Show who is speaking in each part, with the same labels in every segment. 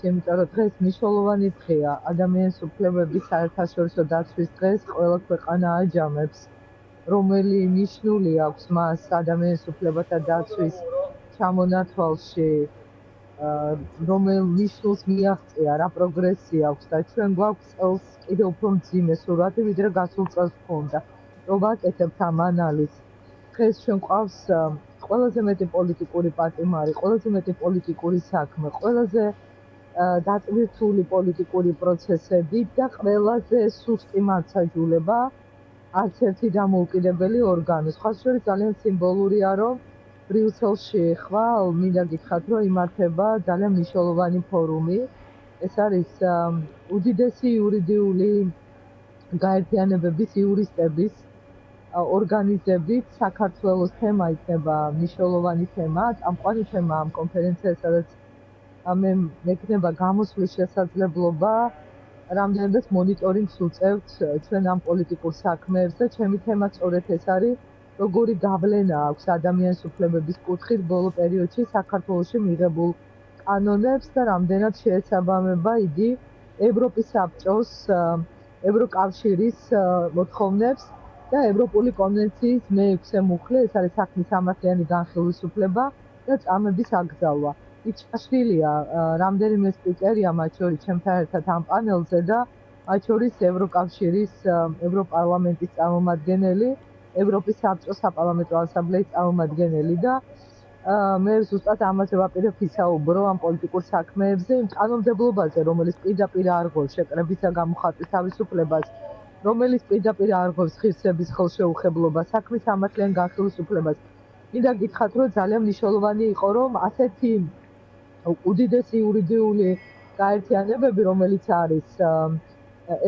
Speaker 1: იმიტომ რომ დღეს მნიშვნელოვანი დღეა ადამიანის უფლებების საერთაშორისო დაცვის დღეს ყველა ქვეყანა აჯამებს, რომელი ნიშნული აქვს მას ადამიანის უფლებათა დაცვის ჩამონათვალში, რომელ ნიშნულს მიაღწია, რა პროგრესი აქვს და ჩვენ გვაქვს წელს კიდევ უფრო მძიმე სურათი, ვიდრე გასულ წელს ჰქონდა. რომ ვაკეთებთ ამ ანალიზს. დღეს ჩვენ გვყავს ყველაზე მეტი პოლიტიკური პატიმარი, ყველაზე მეტი პოლიტიკური საქმე, ყველაზე დაწვრთული პოლიტიკური პროცესები და ყველაზე სუსტი მართლმსაჯულება არც ერთი დამოუკიდებელი ორგანო. სხვა შორის ძალიან სიმბოლურია, რომ ბრიუსელში ხვალ მინდა გითხრათ, რომ იმართება ძალიან მნიშვნელოვანი ფორუმი. ეს არის უდიდესი იურიდიული გაერთიანებების იურისტების ორგანიზებით საქართველოს თემა იქნება მნიშვნელოვანი თემა, წამყვანი თემა ამ კონფერენციას, სადაც მე მექნება გამოსვლის შესაძლებლობა, რამდენადაც მონიტორინგს უწევთ ჩვენ ამ პოლიტიკურ საქმეებს და ჩემი თემა სწორედ ეს არის, როგორი გავლენა აქვს ადამიანის უფლებების კუთხით ბოლო პერიოდში საქართველოში მიღებულ კანონებს და რამდენად შეესაბამება იგი ევროპის საბჭოს, ევროკავშირის მოთხოვნებს და ევროპული კონვენციის მე-6 მუხლი, ეს არის საქმის სამართლიანი განხილვისუფლება და წამების აკრძალვა. იქ ჩაშლილია რამდენიმე სპიკერია, მათ შორის ჩემთან ერთად ამ პანელზე და მათ შორის ევროკავშირის, ევროპარლამენტის წარმომადგენელი, ევროპის საბჭოს საპარლამენტო ასამბლეის წარმომადგენელი და მე ზუსტად ამაზე ვაპირებ ვისაუბრო ამ პოლიტიკურ საქმეებზე, იმ კანონმდებლობაზე, რომელიც პირდაპირ არღვევს შეკრების და გამოხატვის თავისუფლებას, რომელიც პირდაპირ არღვევს ღირსების ხელშეუხებლობას, საქმის სამართლიან განხილვისუფლებას. მინდა გითხრათ, რომ ძალიან მნიშვნელოვანი იყო, რომ ასეთი უდიდესი იურიდიული გაერთიანებები, რომელიც არის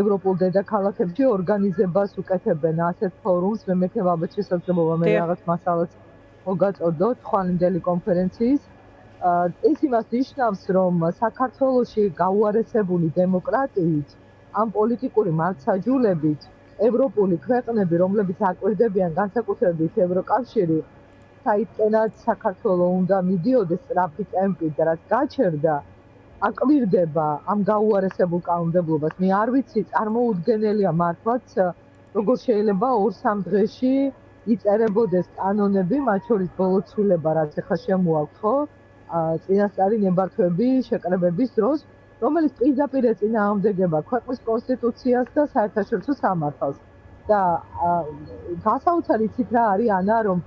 Speaker 1: ევროპულ დედაქალაქებში, ორგანიზებას უკეთებენ ასეთ ფორუმს. მე მექნება ალბათ შესაძლებლობა მე რაღაც მასალას მოგაწოდოთ ხვალინდელი კონფერენციის. ეს იმას ნიშნავს, რომ საქართველოში გაუარესებული დემოკრატიით, ამ პოლიტიკური მართლმსაჯულებით, ევროპული ქვეყნები, რომლებიც აკვირდებიან განსაკუთრებით ევროკავშირი, საიდანაც საქართველოს უნდა მიდიოდეს სწრაფი ტემპით და რაც გაჩერდა, აკვირდება ამ გაუარესებულ კანონმდებლობას. მე არ ვიცი, წარმოუდგენელია მართლაც, როგორ შეიძლება 2-3 დღეში იწერებოდეს კანონები, მათ შორის ბოლო ცვლილება, რაც ახლა შემოაქვთ, ხო? წინასწარი ნებართვები შეკრებების დროს, რომელიც პირდაპირ ეწინააღმდეგება ქვეყნის კონსტიტუციას და საერთაშორისო სამართალს. და გასაოცარი იცით რა არის, ანა, რომ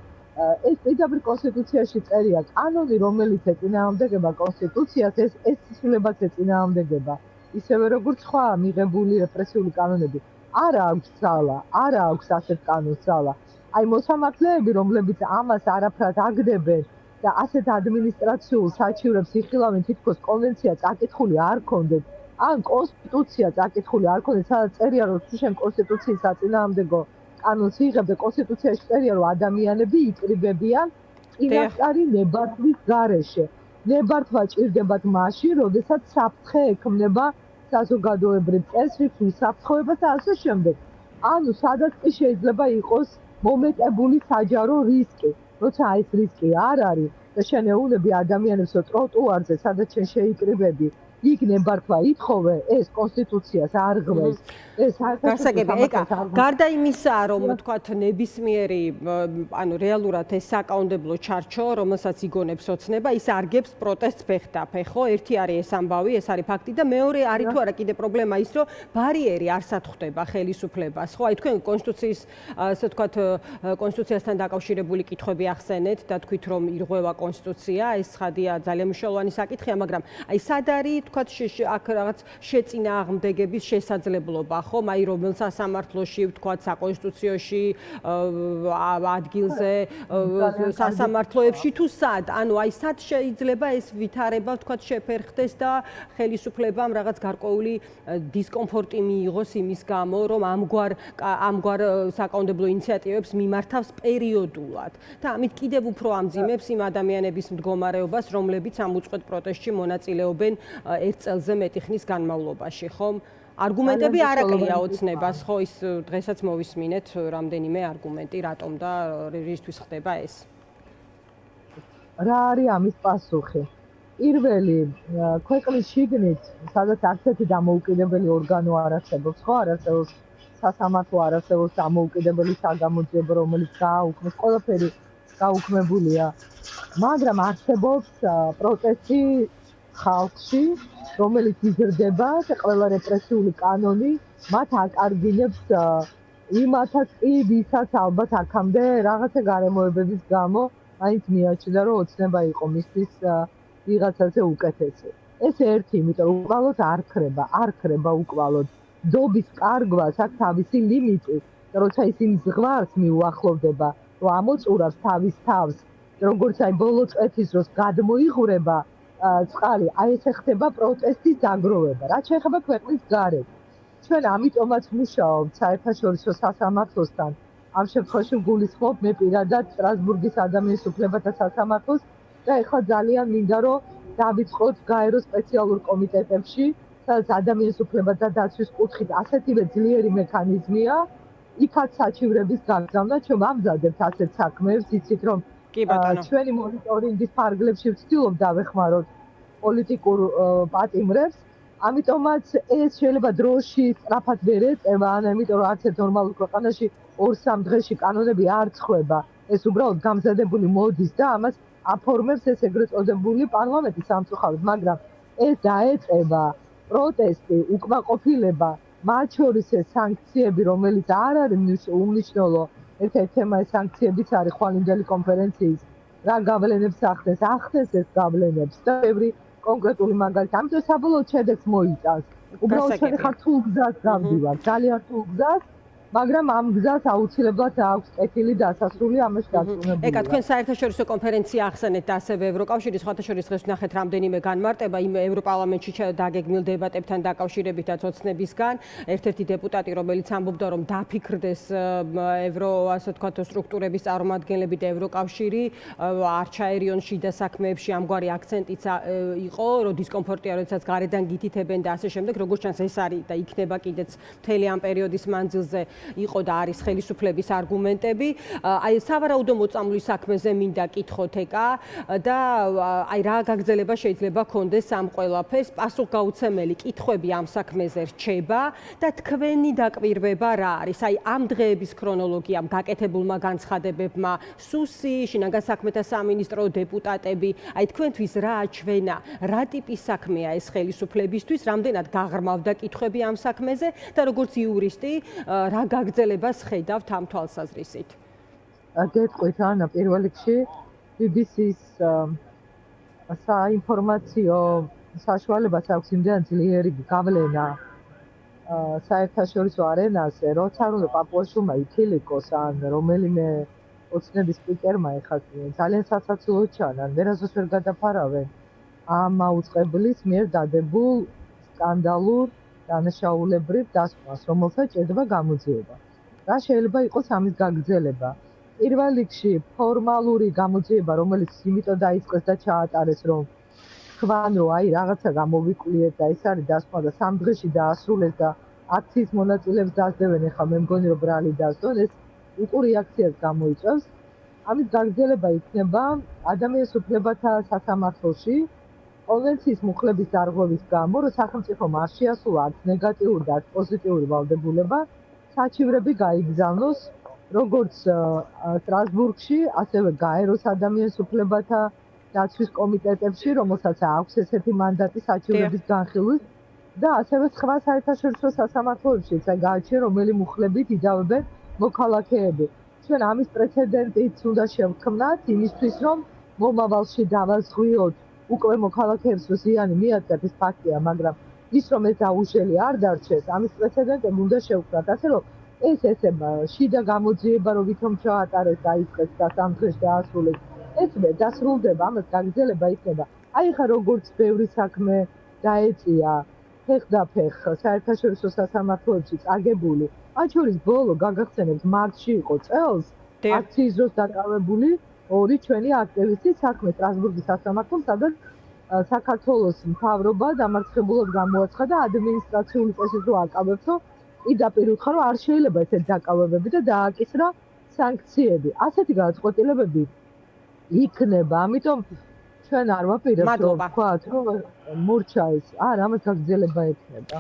Speaker 1: ეს პირდაპირ კონსტიტუციაში წერია, კანონი, რომელიც ეწინააღმდეგება კონსტიტუციას, ეს ცვლილებაც ეწინააღმდეგება. ისევე როგორც სხვა მიღებული რეპრესიული კანონები. არა აქვს ძალა, არა აქვს ასეთ კანონს ძალა. აი მოსამართლეები, რომლებიც ამას არაფრად აგდებენ და ასეთ ადმინისტრაციულ საჩივრებს იხილავენ, თითქოს კონვენცია წაკითხული არ ქონდეთ, ან კონსტიტუცია წაკითხული არ ქონდეთ, სადაც წერია, რომ თუ შენ კონსტიტუციის საწინააღმდეგო კანონს იღებ და კონსტიტუციაში წერია, რომ ადამიანები იკრიბებიან წინასწარი ნებართვის გარეშე. ნებართვა ჭირდებათ მაშინ, როდესაც საფრთხე ექმნება საზოგადოებრივ წესრიგს, უსაფრთხოებას და ასე შემდეგ. ანუ სადაც კი შეიძლება იყოს მომეტებული საჯარო რისკი. როცა ეს რისკი არ არის და შენ ეუბნები ადამიანებს, რომ ტროტუარზე, სადაც შენ შეიკრიბები, იქ ნებართვა ითხოვე, ეს კონსტიტუციას არღვევს. ეს
Speaker 2: გასაგები, ეკა, გარდა იმისა, რომ თქვათ ნებისმიერი, ანუ რეალურად ეს საკანონმდებლო ჩარჩო, რომელსაც იგონებს ოცნება, ის არგებს პროტესტს ფეხდაფეხ, ხო? ერთი არის ეს ამბავი, ეს არის ფაქტი და მეორე არის თუ არა კიდე პრობლემა ის, რომ ბარიერი არ სათხვდება ხელისუფლებას, ხო? აი თქვენ კონსტიტუციის, ასე ვთქვათ, კონსტიტუციასთან დაკავშირებული კითხვები ახსენეთ და თქვით, რომ ირღვევა კონსტიტუცია, ეს ცხადია ძალიან მნიშვნელოვანი საკითხია, მაგრამ აი სად არის თქვათ აქ რაღაც შეწინააღმდეგების შესაძლებლობა, ხომ? აი რომელ სასამართლოში, ვთქვათ, საკონსტიტუციაში ადგილზე, სასამართლოებში თუ სად? ანუ აი სად შეიძლება ეს ვითარება, ვთქვათ, შეფერხდეს და ხელისუფლებამ რაღაც გარკვეული დისკომფორტი მიიღოს იმის გამო, რომ ამგვარ საკანონმდებლო ინიციატივებს მიმართავს პერიოდულად. და ამით კიდევ უფრო ამძიმებს იმ ადამიანების მდგომარეობას, რომლებიც ამ უწყვეტ პროტესტში მონაწილეობენ 1 წელზე მეტი ხნის განმავლობაში, ხომ? არგუმენტები არ აკლია ოცნებას, ხო, ის დღესაც მოვისმინეთ რამდენიმე არგუმენტი, რატომ და რისთვის ხდება ეს?
Speaker 1: რა არის ამის პასუხი? პირველი ქვეყნის შიგნით, სადაც ასეთი დამოუკიდებელი ორგანო არ არსებობს, ხო, არ არსებობს სასამართლო, არ არსებობს დამოუკიდებელი საგამოძიებო, რომელიც გააუქმეს, ყველაფერი გაუქმებულია. მაგრამ არსებობს პროტესტი ხალხში, რომელიც იზრდება და ყველა რეპრესიული კანონი მათ აკარგინებს იმათაც კი, ვისაც ალბათ აქამდე რაღაცა გარემოებების გამო აიც მიაჩნდა, რომ ოცნება იყო მისთვის ვიღაცაზე უკეთესი. ეს ერთი, იმიტომ რომ უკვალოდ არ ხრება უკვალოდ. დობის კარგვას აქვს თავისი ლიმიტი, და როცა ისინი ზღვარს მიუახლოვდება, რომ ამოწურავს თავის თავს, როგორც აი ბოლო წეთის დროს გადმოიღურება წყალი, აი ეს ხდება პროტესტის დაგროვება. რაც შეეხება ქვეყნის გარეთ. ჩვენ ამიტომაც ვმუშაობთ საერთაშორისო სასამართლოსთან. ამ შემთხვევაში ვგულისხმობ მე პირადად სტრასბურგის ადამიანის უფლებათა სასამართლოს და ეხლა ძალიან მინდა რომ დავიწყოთ გაერო სპეციალურ კომიტეტებში, სადაც ადამიანის უფლებათა დაცვის კუთხით ასეთივე ძლიერი მექანიზმია, იქაც საჩივრების გაგზავნა, ჩვენ ვამზადებთ ასეთ საქმეებს, იცით რომ ჩვენი მონიტორინგის ფარგლებში ვცდილობ დავეხმაროთ პოლიტიკურ პატიმრებს, ამიტომაც ეს შეიძლება დროში სწრაფად ვერ ეწევა, იმიტომ რომ არც ერთ ნორმალურ ქვეყანაში 2-3 დღეში კანონები არ ცხდება. ეს უბრალოდ გამზადებული მოდის და ამას აფორმებს ეს ეგრეთ წოდებული პარლამენტის სამწუხაროდ, მაგრამ ეს დაეწევა პროტესტი, უკმაყოფილება, მათ შორის ეს სანქციები, რომელიც არ არის უმნიშვნელო, ერთ-ერთი თემა ეს სანქციებიც არის ხვალინდელი კონფერენციის, რა გავლენებს ახდენს ეს გავლენებს და ბევრი კონკრეტული მაგალითი, ამიტომ საბოლოო შედეგს მოიწევს. უბრალოდ ჩვენ ხარ თუ გზას გავდივართ, ძალიან თუ გზას, მაგრამ ამ გზას აუცილებლად აქვს კეთილი დასასრული, ამაში დარწმუნებული.
Speaker 2: ეკა, თქვენ საერთაშორისო კონფერენცია ახსენეთ და ასევე ევროკავშირის სხვათა შორის დღეს ვნახეთ რამდენიმე განმარტება იმ ევროპარლამენტში დაგეგმილ დებატებთან დაკავშირებითაც ოცნებისგან. ერთ-ერთი დეპუტატი, რომელიც ამბობდა, რომ დაფიქრდეს ასე ვთქვათ, სტრუქტურების წარმომადგენლები და ევროკავშირი, არ ჩაერიონ შიდა საქმეებში, ამგვარი აქცენტიც იყო, რომ დისკომფორტია, როდესაც გარედან გითითებენ და ასე შემდეგ, როგორც ჩანს ეს არის და იქნება კიდეც მთელი ამ პერიოდის მანძილზე იყო და არის ხელისუფლების არგუმენტები. აი სავარაუდო მოწამვლის საქმეზე მინდა კითხოთ ეკა და აი რა გაგრძელება შეიძლება ქონდეს ამ ყველაფერს, პასუხგაუცემელი კითხვები ამ საქმეზე რჩება და თქვენი დაკვირვება რა არის? აი ამ დღეების ქრონოლოგიამ, გაკეთებულმა განცხადებებმა, სუსი, შინაგან საქმეთა სამინისტრო, დეპუტატები, აი თქვენთვის რა აჩვენა, რა ტიპის საქმეა ეს ხელისუფლებისთვის, რამდენად გაღრმავდა კითხვები ამ საქმეზე და როგორც იურისტი რა გაგრძელებას ხედავთ ამ თვალსაზრისით?
Speaker 1: გეტყვით ანა, პირველ რიგში BBC-ს საინფორმაციო საშუალებას აქვს იმდენ ძლიერი გავლენა საერთაშორისო არენაზე, როცა უნდა პაპუაშვილმა ითილიკოს ან რომელიმე ოცნების სპიკერმა ეხლა ძალიან სასაცილო ჩანან, ვერასდროს ვერ გადაფარავენ ამ აუწყებლის მიერ დადებულ სკანდალურ დანაშაულებრივ დასკვნას, რომელსაც ჭირდება გამოძიება. რა შეიძლება იყოს ამის გაგრძელება? პირველ რიგში ფორმალური გამოძიება, რომელიც იმიტომ დაიწყეს და ჩაატარეს, რომ თქვან, რომ აი რაღაცა გამოვიკვლიეთ და ეს არის დასკვნა და 3 დღეში დაასრულეს და აქციის მონაწილეებს დასდევენ, ეხლა მე მგონი რომ ბრალი დასდონ, ეს უკურ რეაქციას გამოიწვევს. ამის გაგრძელება იქნება ადამიანის უფლებათა სასამართლოში კონვენციის მუხლების დარღვევის გამო, რომ სახელმწიფომ არ შეასრულა არც ნეგატიური და არც პოზიტიური ვალდებულება, საჩივრები გაიგზავნოს როგორც სტრასბურგში, ასევე გაეროს ადამიანის უფლებათა დაცვის კომიტეტებში, რომელსაც აქვს ესეთი მანდატი საჩივრების განხილვის და ასევე სხვა საერთაშორისო სასამართლოებშიც გააჩნია, რომელი მუხლებით იდავებენ მოქალაქეები. ჩვენ ამის პრეცედენტიც უნდა შევქმნათ იმისთვის, რომ მომავალში დავაზღვიოთ უკვე მოქალაქეებს ზიანი მიაწერთ, ეს ფაქტია, მაგრამ ის რომ ეს დაუშველი არ დარჩეს, ამის პრეცედენტები უნდა შევქმნათ, ასე რომ ეს ესე შიდა გამოძიება რომ ვითომ ჩაატარეს, დაიწყეს და 3 დღეში დაასრულეს, ეს მე დასრულდება, ამას გაგრძელება იქნება. აი ხა როგორც ბევრი საქმე დაეწია ფეხდაფეხ საერთაშორისო სასამართლოებში წაგებული, მათ შორის ბოლო გაგახსენებთ მარტში იყო წელს აქციის დროს დაკავებული 2 ჩვენი აქტივისტი საქმე სტრასბურგის სასამართლომ, სადაც საქართველოს მთავრობა დამარცხებულად გამოაცხადა ადმინისტრაციული წესით რომ აკავებთო, პირდაპირ უთხრა რომ არ შეიძლება ესეთ დაკავებები და დააკისრა სანქციები. ასეთი გადაწყვეტილებები იქნება, ამიტომ ჩვენ არ ვაპირებთ რომ
Speaker 2: მადლობა.
Speaker 1: ვთქვათ რომ მურჩა ეს. არა, ამას გაგრძელება ექნება.